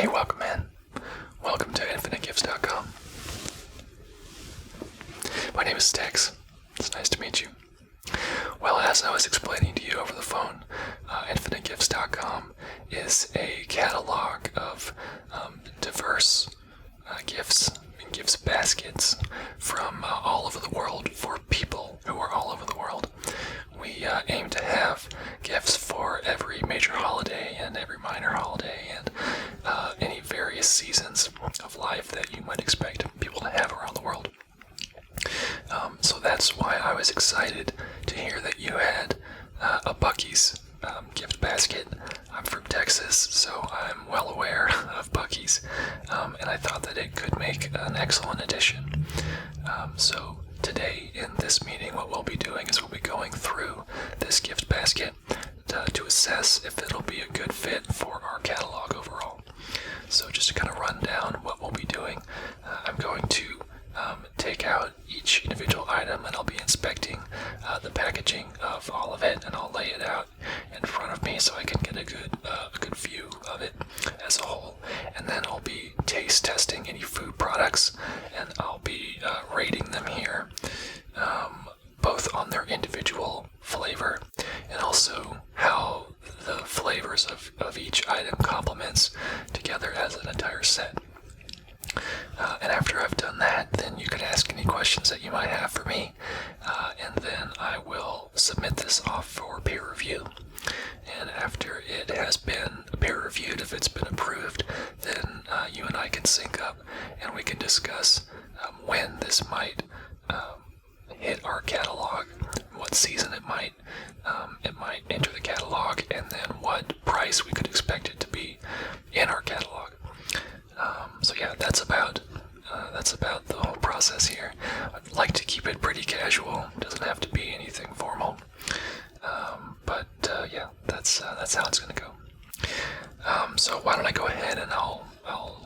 Hey, welcome in. Welcome to infinitegifts.com. My name is Tex. It's nice to meet you. Well, as I was explaining to you over the phone, infinitegifts.com is a catalog of diverse gifts and gifts baskets from all over the world for people who are all over the world. We aim to have gifts for every major holiday and every minor holiday and any various seasons of life that you might expect people to have around the world. So that's why I was excited to hear that you had a Buc-ee's gift basket. I'm from Texas, so I'm well aware of Buc-ee's, and I thought that it could make an excellent addition. So today in this meeting, what we'll be doing is we'll be going through this gift basket to assess if it'll be a good fit for our catalog overall. So just to kind of run down what we'll be doing, I'm going to take out each individual item and I'll be inspecting the packaging of all of it, and I'll lay it out in front of me so I can get a good view of it as a whole. And then I'll be taste testing any food products, and I'll be rating them here, both on their individual flavor and also how the flavors of each item complements together as an entire set. And after I've done that, then you can ask any questions that you might have for me, and then I will submit this off for peer review. And after it has been peer reviewed, if it's been approved, then you and I can sync up and we can discuss when this might hit our catalog, what season it might enter the catalog, and then what price we could expect it to be in our catalog. So yeah, that's about the whole process here. I'd like to keep it pretty casual. It doesn't have to be anything formal. But yeah, that's how it's gonna go. So why don't I go ahead and I'll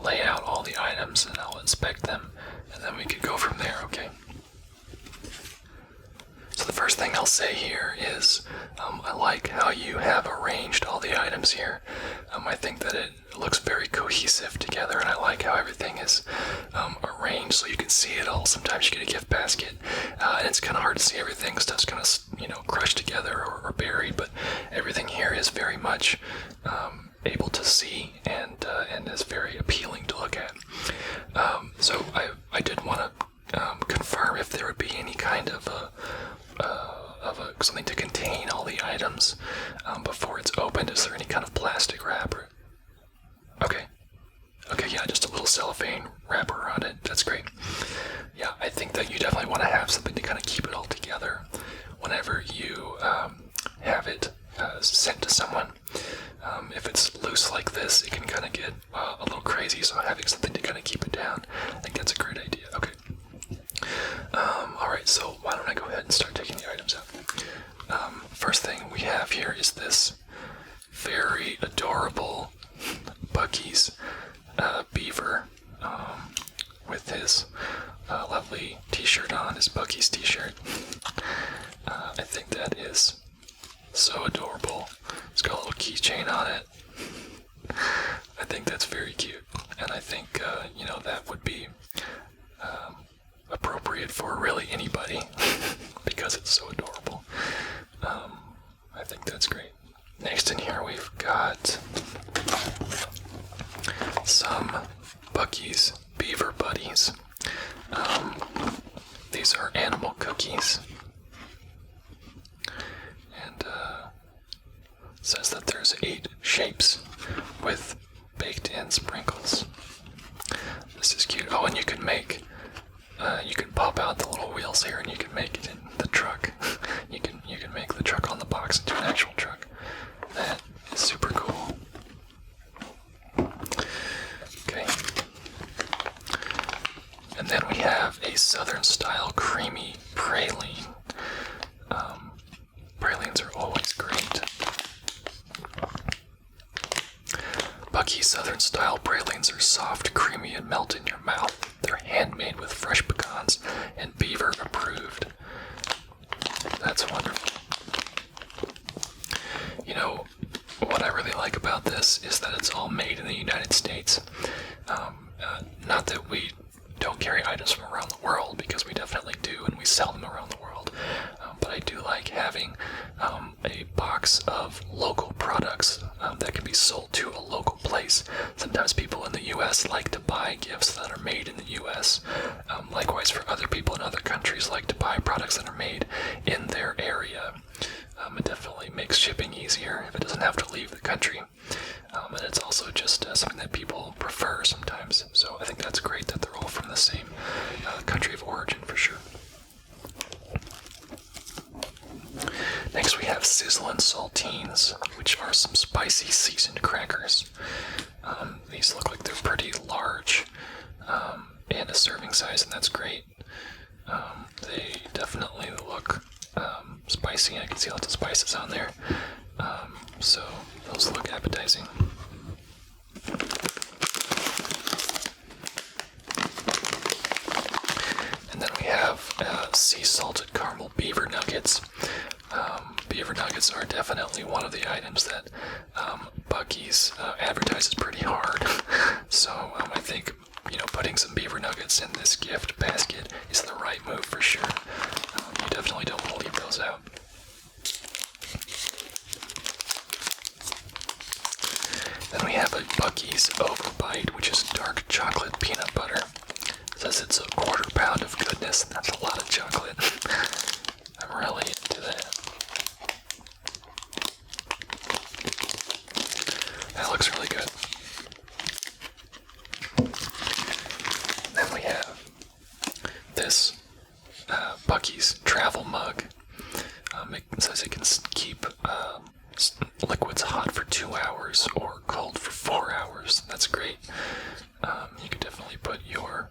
lay out all the items and I'll inspect them, and then we can go from there. Okay. So the first thing I'll say here is I like how you have arranged all the items here. I think that it looks very cohesive together, and I like how everything is arranged so you can see it all. Sometimes you get a gift basket, and it's kind of hard to see everything. Stuff's kind of crushed together or buried, but everything here is very much able to see and is very appealing to look at. So I did want to confirm if there would be any kind of something to contain all the items before it's opened. Is there any kind of plastic wrap? Okay, yeah, just a little cellophane wrapper around it. That's great. Yeah, I think that you definitely want to have something to kind of keep it all together whenever you have it sent to someone. If it's loose like this, it can kind of get a little crazy, so having something to kind of keep it down, I think that's a great idea. Okay. Alright, so why don't I go ahead and start taking the items out. First thing we have here is this very adorable Buc-ee's beaver with his lovely t-shirt on, his Buc-ee's t-shirt. I think that is so adorable. It's got a little keychain on it. I think that's very cute, and I think that would be appropriate for really anybody because it's so adorable. I think that's great. Next in here we've got some Buc-ee's Beaver Buddies. These are animal cookies, and says that there's 8 shapes with baked-in sprinkles. This is cute. Oh, and you can pop out the little wheels here, and you can make it in the truck. You can make the truck on the box into an actual truck. That is super cool. Okay. And then we have a Southern-style creamy praline. Pralines are always great. Buc-ee Southern-style pralines are soft, creamy, and melt in your mouth. They're handmade with fresh pecans and beaver approved. That's wonderful. what I really like about this is that it's all made in the United States. Not that we don't carry items from around the world, because we definitely do, and we sell them around the world. But I do like having a box of local products that can be sold to a local place. Sometimes people in the U.S. like to buy gifts that are made in the U.S. Likewise, for other people in other countries like to buy products that are made in their area. It definitely makes shipping easier if it doesn't have to leave the country. And it's also just something that people prefer sometimes. So I think that's great that they're all from the same country of origin for sure. Next we have sizzling saltines, which are some spicy seasoned crackers. These look like they're pretty large and a serving size, and that's great. They definitely look spicy. I can see lots of spices on there. So those look appetizing. And then we have sea salted caramel beaver nuggets. Beaver nuggets are definitely one of the items that Buc-ee's advertises pretty hard. So I think putting some beaver nuggets in this gift basket is the right move for sure. You definitely don't want to leave those out. Then we have a Buc-ee's Overbite, which is dark chocolate peanut butter. It says it's a 1/4 pound of goodness. That's a lot of chocolate. I'm really into that. That looks really good. Then we have this Buc-ee's travel mug. It says it can keep liquids hot for 2 hours or cold for 4 hours. That's great. You could definitely put your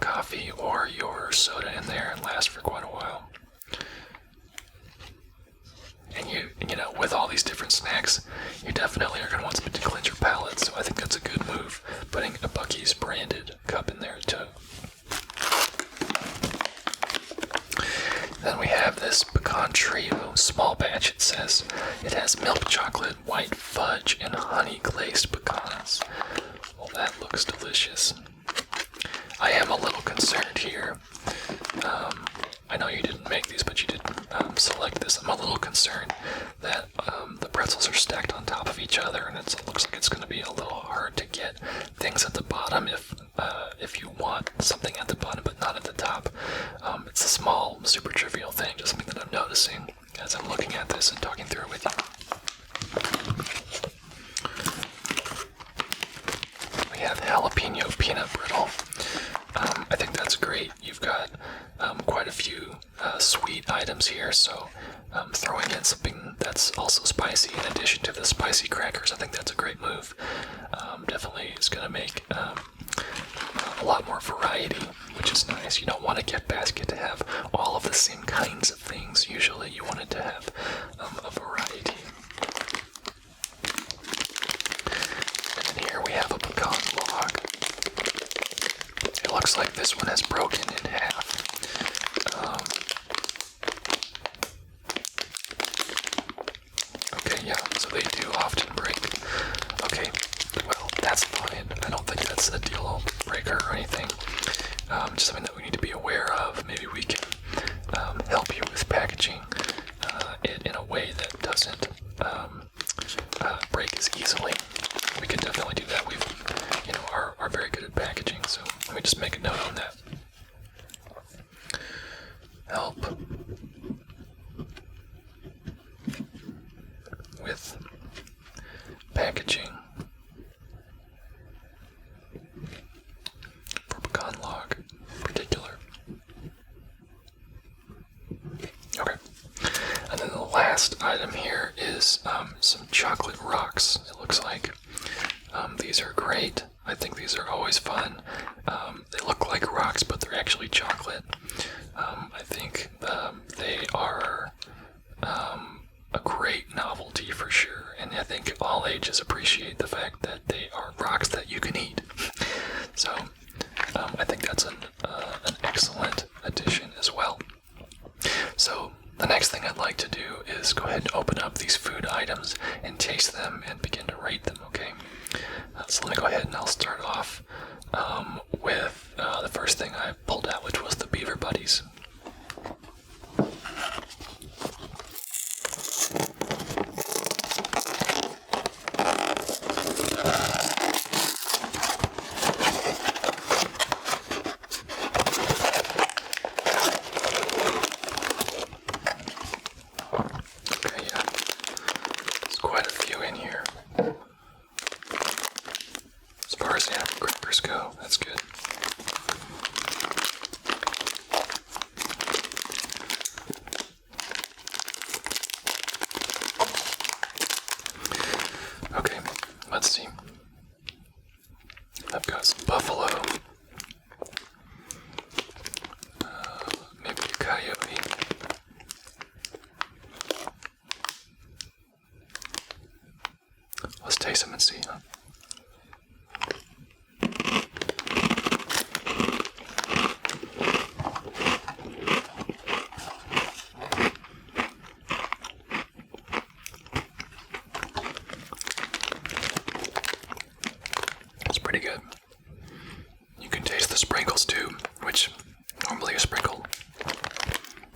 coffee or your soda in there and last for quite a while. And with all these different snacks, you definitely are going to want something to cleanse your palate. So I think that's a good move, putting a Buc-ee's branded cup in there too. Then we have this pecan trio, small batch it says. It has milk chocolate, white fudge, and honey glazed pecans. Well, that looks delicious. I am a little concerned here. I know you didn't make these, but you did select this. I'm a little concerned that the pretzels are stacked on top of each other, and it looks like it's going to be a little hard to get things at the bottom if you want something at the bottom but not at the top. It's a small, super trivial thing, just something that I'm noticing as I'm looking at this and talking through it with you. We have jalapeno peanut brittle. I think that's great. You've got quite a few sweet items here, so throwing in something that's also spicy in addition to the spicy crackers, I think that's a great move. Definitely is going to make a lot more variety, which is nice. You don't want a gift basket to have all of the same kinds of things. Usually you want it to have a variety. And then here we have a pecan log. It looks like this one has broken in half. Okay, yeah, so they do often break. Okay, well, that's fine. I don't think that's a deal breaker or anything. Just something that we need to be aware of. Maybe we can help you with packaging it in a way that doesn't break as easily. We can definitely do that. We are very good at packaging, so let me just make a note on that. Help with packaging for pecan log in particular. Okay, and then the last item here is some chocolate rocks, it looks like. These are great. I think these are always fun. They look like rocks, but they're actually chocolate. I think they are a great novelty for sure, and I think all ages appreciate the fact that they are rocks that you can eat. So I think that's an excellent addition as well. So the next thing I'd like to do is go ahead and open up these food items and taste them I'll start off with the first thing I pulled out, which was the Beaver Buddies. Go. That's good. Okay, let's see. I've got some buffalo. Maybe a coyote. Let's taste them and see, huh? Pretty good. You can taste the sprinkles too, which normally a sprinkle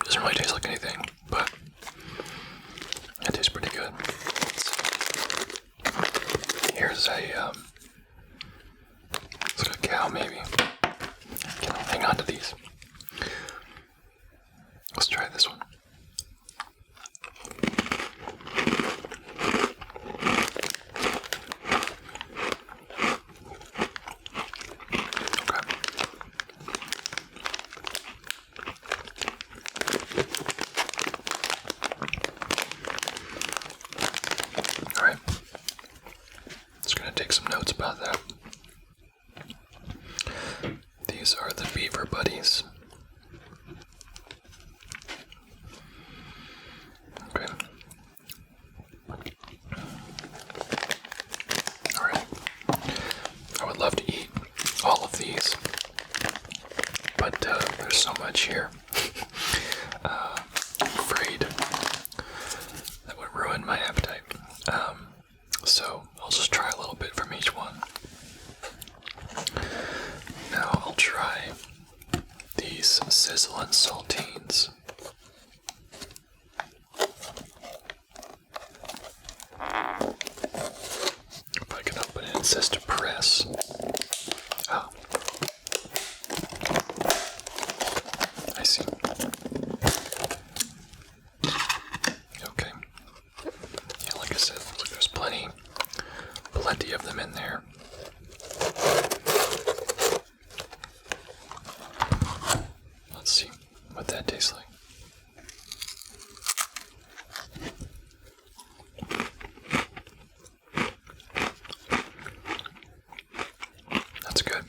doesn't really taste like anything, but it tastes pretty good. Here's a it's like a cow maybe. Hang on to these. Let's try this one. Take some notes about that. These are the Beaver Buddies. Okay. Alright. I would love to eat all of these, but there's so much here. I'm afraid that would ruin my appetite. So I'll just try a little bit from each one. Now I'll try these sizzling saltines. If I can open it, it says to press. Oh. I see. Okay. Yeah, like I said, looks like there's plenty of them in there. Let's see what that tastes like. That's good.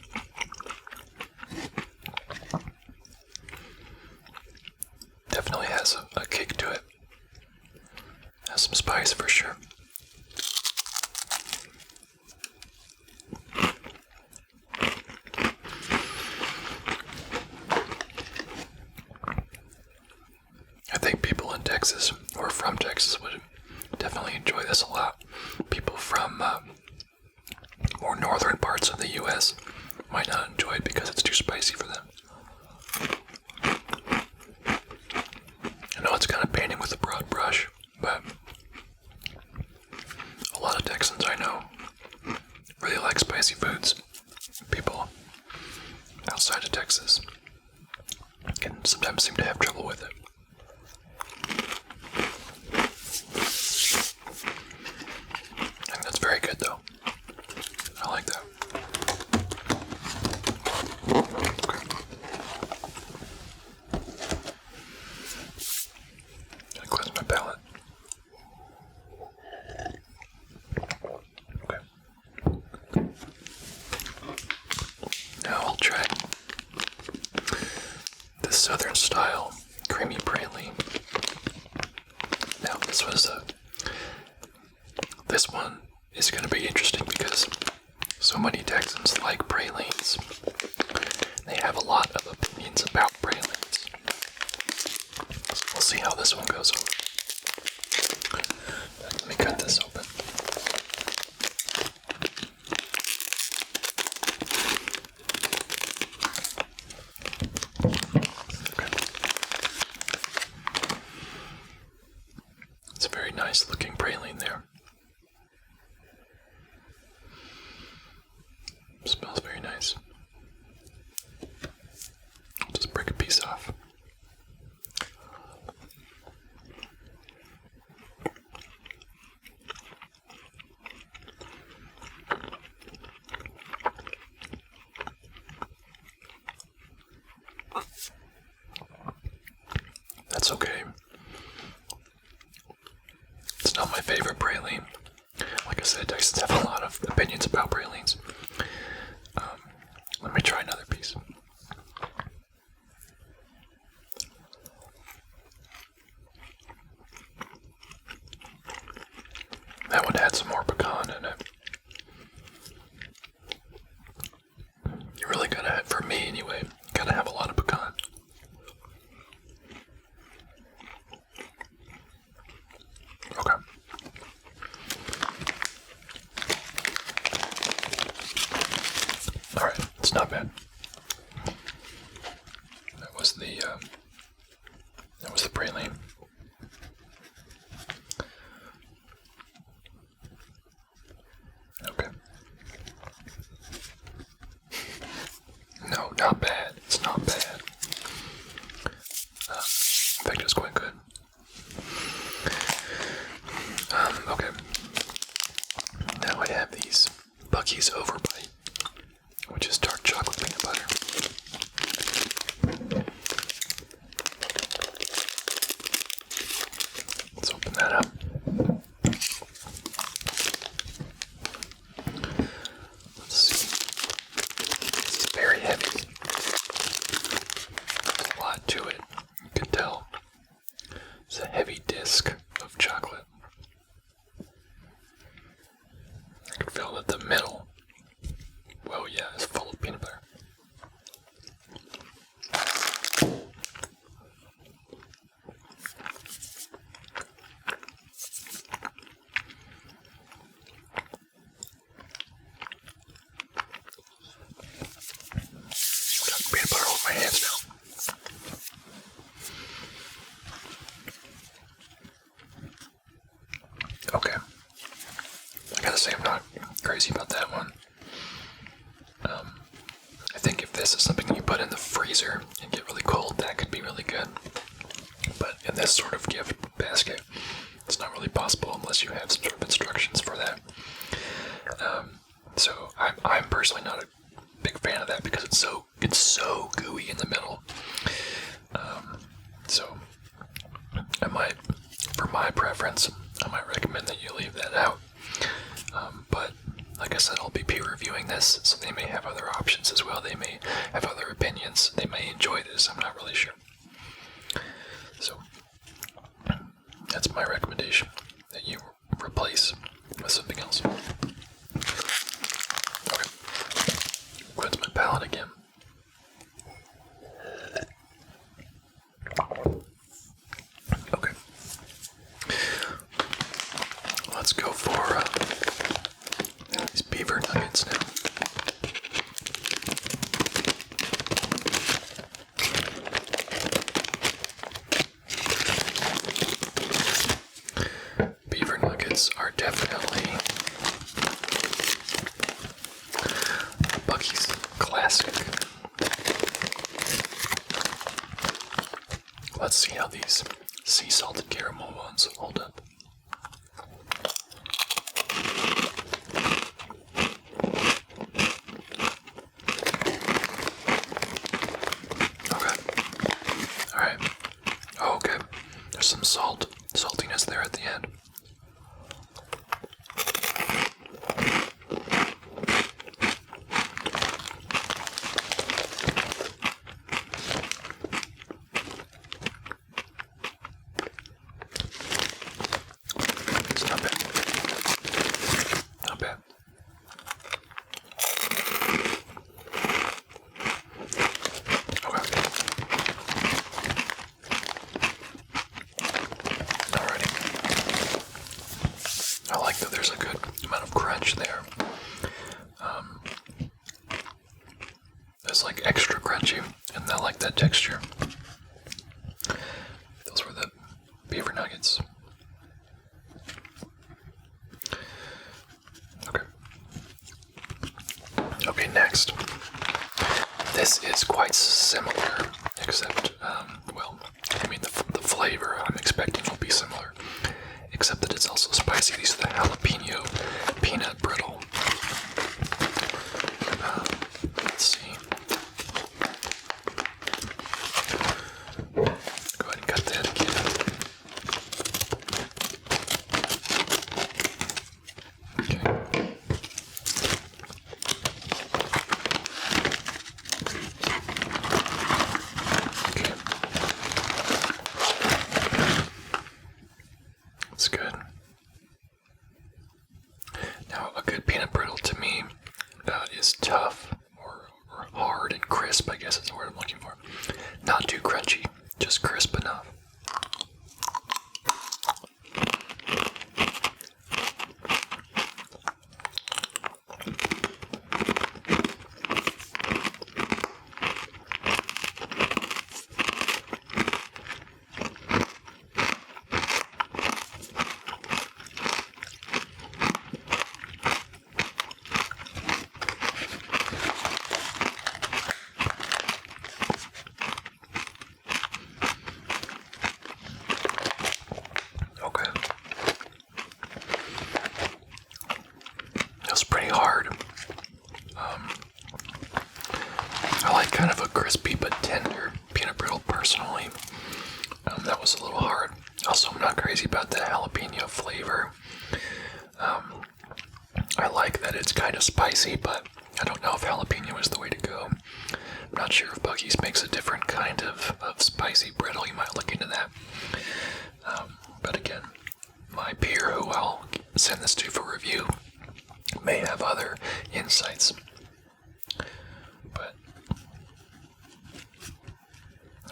Definitely has a kick to it. Has some spice for sure. I think people in Texas, or from Texas, would definitely enjoy this a lot. People from more northern parts of the U.S. might not enjoy it because it's too spicy for them. I know it's kind of painting with a broad brush, but a lot of Texans I know really like spicy foods. People outside of Texas can sometimes seem to have trouble with it. I think that's very good though. I like that. Okay. Gotta cleanse my palate. Okay. Now I'll try the southern style creamy praline. Now this one is going to be interesting because so many Texans like pralines. They have a lot of opinions about pralines. So we'll see how this one goes over. Let me cut this open. That's okay. It's not my favorite praline. Like I said, Dysons have a lot of opinions about pralines. Let me try another piece. That one had some more pecan in it. You really gotta, for me anyway, gotta have a lot of pecan. Okay. Alright, it's not bad. That was the praline. Okay. No, not bad. It's not bad. In fact, it's quite good. Okay. Now I have these Buc-ee's Overbite, which is dark chocolate peanut butter. Let's open that up. Let's see. This is very heavy. There's a lot to it. You can tell. It's a heavy disc of chocolate. I can feel that the middle, well, yeah, it's full of peanut butter. Got peanut butter all over my hands now. Okay. I gotta say, I'm not crazy about that one. I think if this is something you put in the freezer and get really cold, that could be really good. But in this sort of gift basket, it's not really possible unless you have some sort of instructions for that. So I'm personally not a big fan of that because it's so gooey in the middle. So I might, for my preference, I might recommend that you leave that out. But like I said, I'll be peer reviewing this, so they may have other options as well. They may have other opinions. They may enjoy this. I'm not really sure. So that's my recommendation, that you replace with something else. Okay. Cleanse my palate again. Okay. Let's go for these beaver nuggets now. Beaver nuggets are definitely Buc-ee's classic. Let's see how these sea salted caramel ones hold up. Some saltiness there at the end. It's not bad. Not bad. I like that there's a good amount of crunch there. It's like extra crunchy, and I like that texture. Those were the beaver nuggets. Okay. Okay, next. This is quite similar, except, well, I mean, the flavor I'm expecting will be similar, except that it's also spicy. These are the jalapeno peanut brittle. Let's see. Go ahead and cut that again. tough or hard and crisp, I guess is the word I'm looking for. Not too crunchy, just crisp enough. I like kind of a crispy but tender peanut brittle personally. That was a little hard. Also, I'm not crazy about the jalapeno flavor. I like that it's kind of spicy, but I don't know if jalapeno is the way to go. I'm not sure if Buc-ee's makes a different kind of spicy brittle. You might look into that. But again, my peer who I'll send this to for review may have other insights. But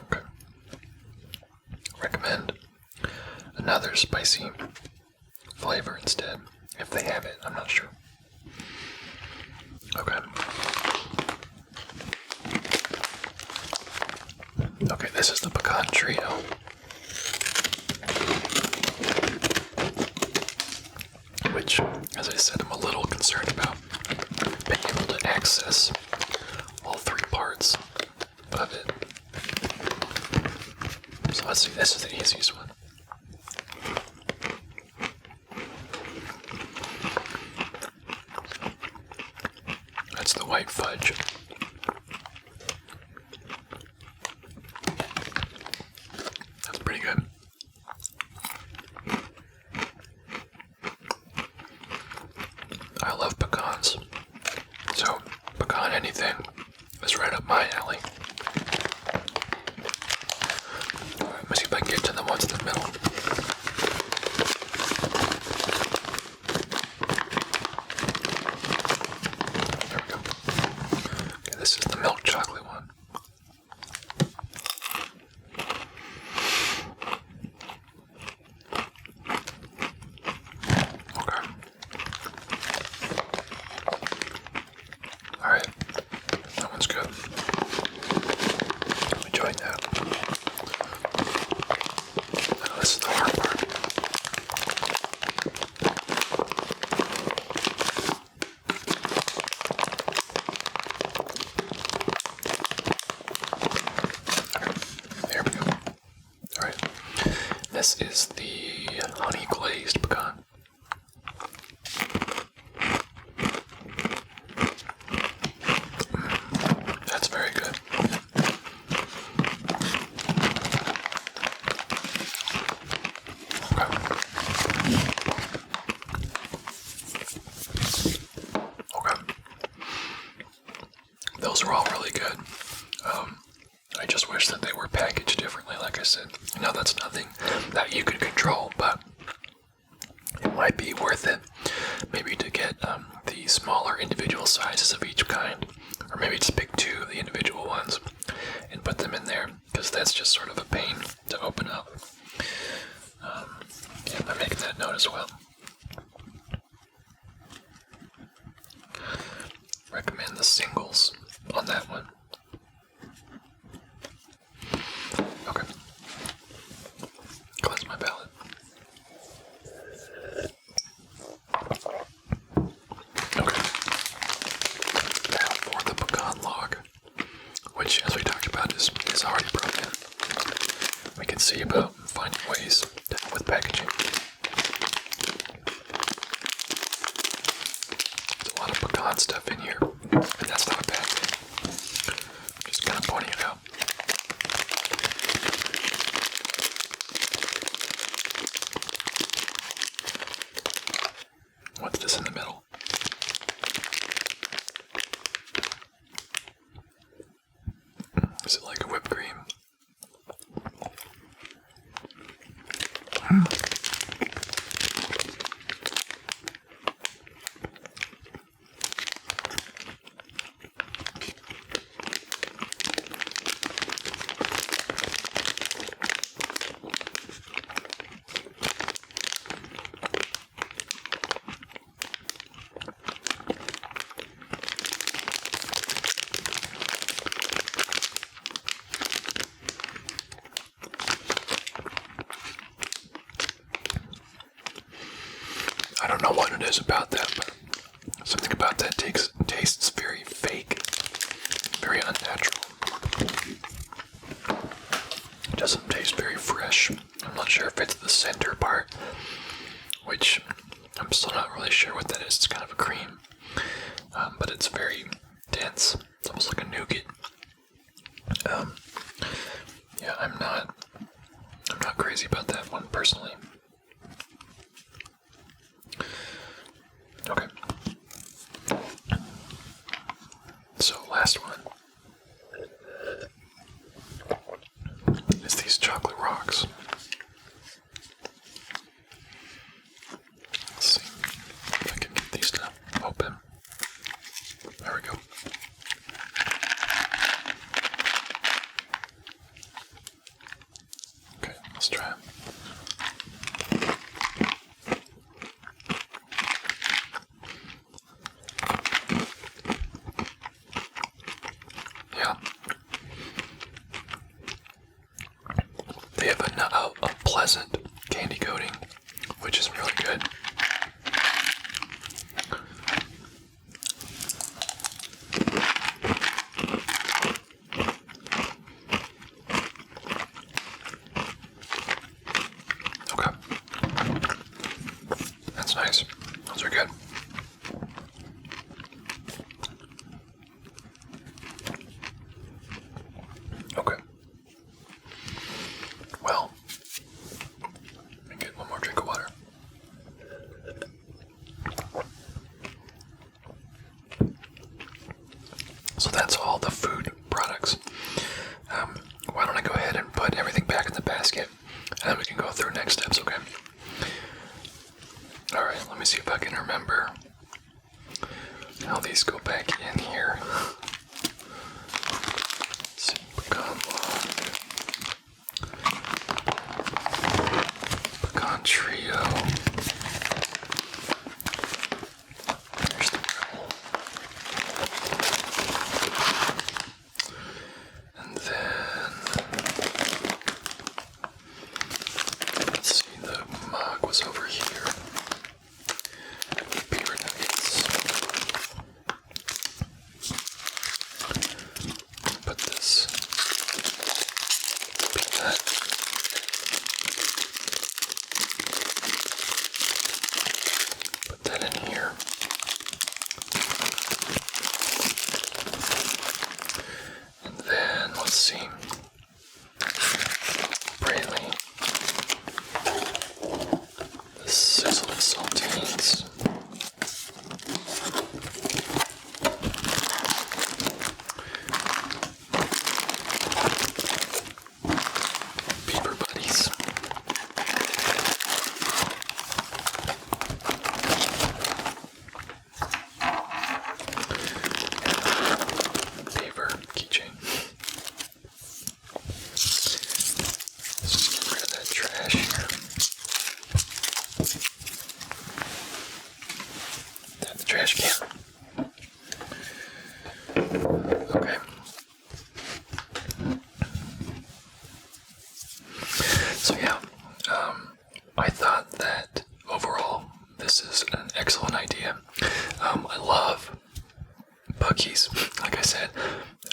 okay. Recommend another spicy flavor instead. If they have it, I'm not sure. Okay. Okay, this is the pecan trio. Which, as I said, I'm a little concerned about being able to access all three parts of it. So let's see, this is the easiest one. That's the white fudge. That's pretty good. I love pecans, so pecan anything is right up my alley. Let me see if I can get to the ones in the middle. There we go. Okay, this is the milk chocolate one. Okay. Alright, that one's good. I'm enjoying that. Now this is the hard part. Okay, there we go. Alright, this is the honey glazed pecan. That's very good. Okay. Okay. Those are all really good. I just wish that they were packaged differently, like I said. I know that's nothing that you can control, but it might be worth it maybe to get the smaller individual sizes of each kind, or maybe just pick two of the individual ones and put them in there, because that's just sort of a pain to open up. Yeah, I'm making that note as well. Recommend the singles on that one. Okay. Cleanse my palate. Okay. Now for the pecan log, which, as we talked about, is already broken. We can see about finding ways to help with packaging. There's a lot of pecan stuff in here, and that's not a bad thing. Just kind of pointing it out. What's this in the middle? Is it like a whipped cream? is about that, but something about that tastes very fake, very unnatural. It doesn't taste very fresh. I'm not sure if it's the center part, which I'm still not really sure what that is. It's kind of a cream, but it's very dense. It's almost like a nougat. Yeah, I'm not crazy about that one personally. Okay. So last one is these chocolate rocks. Let's see if I can get these to open. There we go. Okay, let's try it. Yeah. They have a pleasant candy coating, which is really good. Okay. That's nice. Those are good. Okay. Well, let me get one more drink of water. So that's all the food products. Why don't I go ahead and put everything back in the basket, and then we can go through next steps, okay? Alright, let me see if I can remember how these go back in here. Let's see, pecan trio. Here's the brittle. And then, let's see, the mug was over here. Beaver nuggets. Put this peanut. Put that in here. And then, let's see, Brayley, the sizzling saltines, beaver buddies, beaver keychain. Let's just get rid of that trash here. The trash can. Okay. So yeah, I thought that overall this is an excellent idea. I love Buc-ee's, like I said,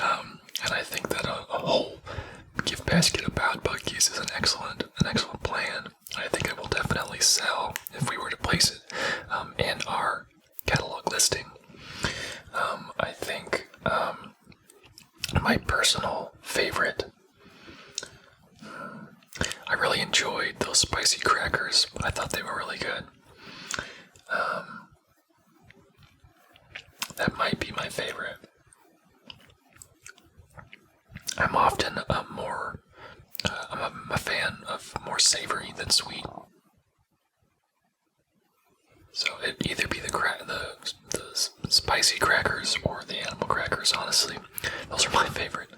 and I think that a whole gift basket about Buc-ee's is an excellent plan. I think it will definitely sell if we were to place it in our catalog listing. I think my personal favorite, I really enjoyed those spicy crackers. I thought they were really good. That might be my favorite. I'm often I'm a fan of more savory than sweet. So it'd either be the spicy crackers or the animal crackers, honestly. Those are my favorite.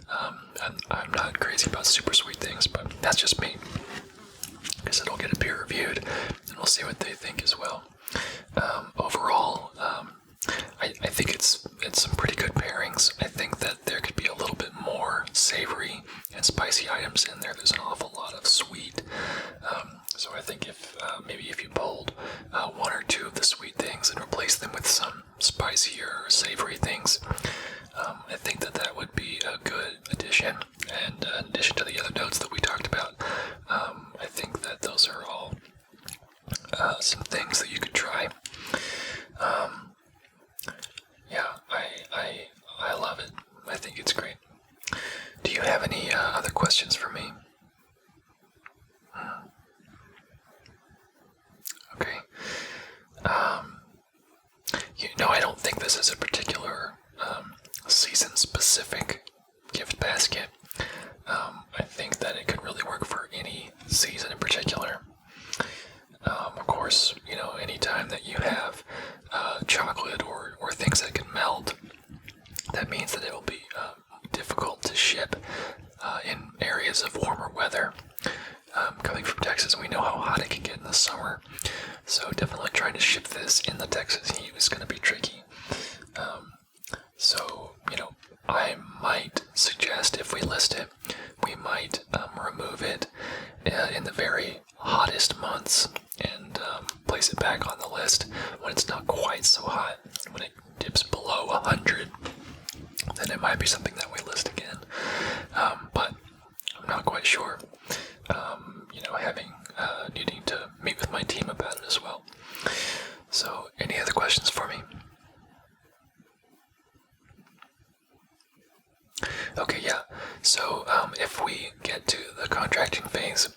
I'm not crazy about super sweet things, but that's just me. Because it'll get a peer reviewed, and we'll see what they think as well. Overall, I think it's some pretty good pairings. I think that there could be a little bit more savory and spicy items in there. There's an awful lot of sweet. So I think if maybe if you pulled one or two of the sweet think it's great. Do you have any other questions for me? Okay. I don't think this is a particular season-specific gift basket. I think that it could really work for any season in particular. Of course, anytime that you have chocolate or things that can melt, that means that it will be difficult to ship in areas of warmer weather. Coming from Texas, we know how hot it can get in the summer, so definitely trying to ship this in the Texas heat is going to be tricky. So, I might suggest if we list it, we might remove it in the very hottest months and place it back on the list when it's not quite so hot. When it dips below 100, then it might be something that we list again. But I'm not quite sure. Needing to meet with my team about it as well. So, any other questions for me? Okay, yeah. So, if we get to the contracting phase,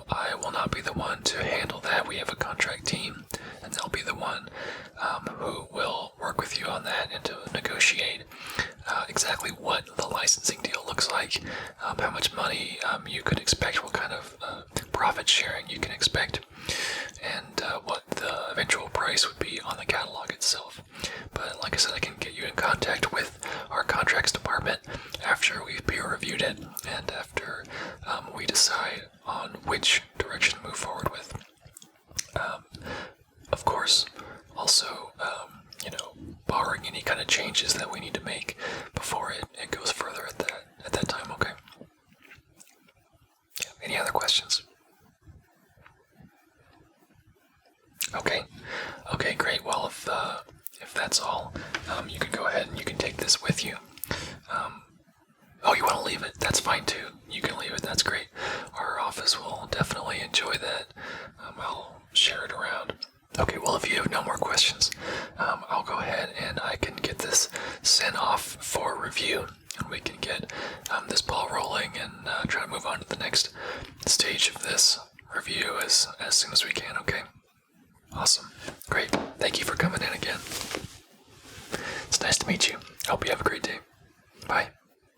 I will not be the one to handle that. We have a contract team, and they'll be the one who will work with you on that and to negotiate exactly what the licensing deal looks like, how much money you could expect, what kind of profit sharing you can expect, and what the eventual price would be on the catalog itself. But like I said, I can get you in contact with our contracts department after we've peer reviewed it and after we decide on which direction to move forward with. Of course, also, barring any kind of changes that we need to make before it goes further at that time, okay? Yeah, any other questions? Okay, great. Well, if that's all, you can go ahead and you can take this with you. Oh, you want to leave it? That's fine too. You can leave it. That's great. Our office will definitely enjoy that. I'll share it around. Okay, well, if you have no more questions, I'll go ahead and I can get this sent off for review, and we can get this ball rolling and try to move on to the next stage of this review as soon as we can, okay? Awesome. Great. Thank you for coming in again. It's nice to meet you. Hope you have a great day. Bye.